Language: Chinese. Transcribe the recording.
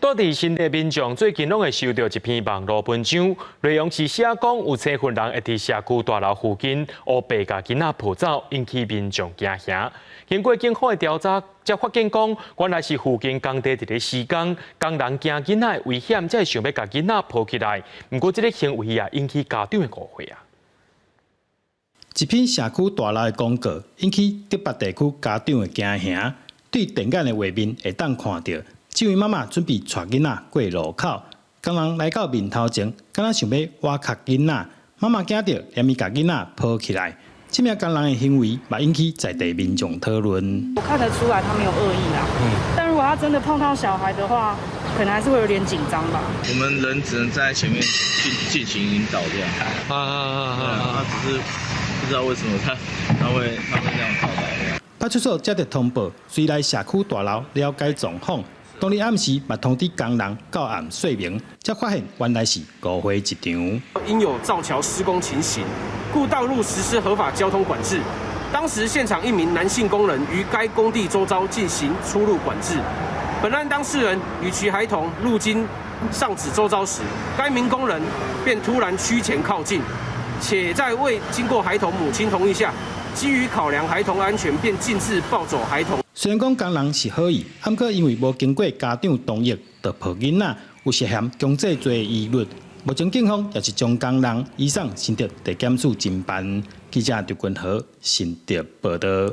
各地新地民众最近拢会收到一篇网络文章，内容是写讲有青群人会伫社区大楼附近乌白甲囡仔抱走，引起民众惊吓。经过警方的调查，才发现讲原来是附近工地伫咧施工，工人惊囡仔危险，才想要甲囡仔抱起来。不过这个行为也引起家长的误会啊。一篇社区大楼的广告引起德北地区家长的惊吓。对电眼的画面会当看到，这位妈妈准备带囡仔过路口，工人来到面头前，敢若想要挖卡囡仔，妈妈惊到，连伊甲囡仔抱起来。这名工人的行为也引起在地民众讨论。我看得出来他没有恶意啦，但如果他真的碰到小孩的话，可能还是会有点紧张吧。我们人只能在前面进行引导这样。他只是不知道为什么他会这样跑来。派出所接到通报，随来社区大楼了解状况。当日暗时，也通知工人到案说明，才发现原来是误会一场。因有造桥施工情形，故道路实施合法交通管制。当时现场一名男性工人于该工地周遭进行出入管制。本案当事人与其孩童路经上址周遭时，该名工人便突然趋前靠近，且在未经过孩童母亲同意下，基于考量孩童安全，便径自抱走孩童。虽然讲工人是好意，不过因为无经过家长同意，就抱囡仔，有涉嫌强制罪的疑虑。目前警方也是将工人移送新竹地检署侦办。记者刘君豪，新竹报道。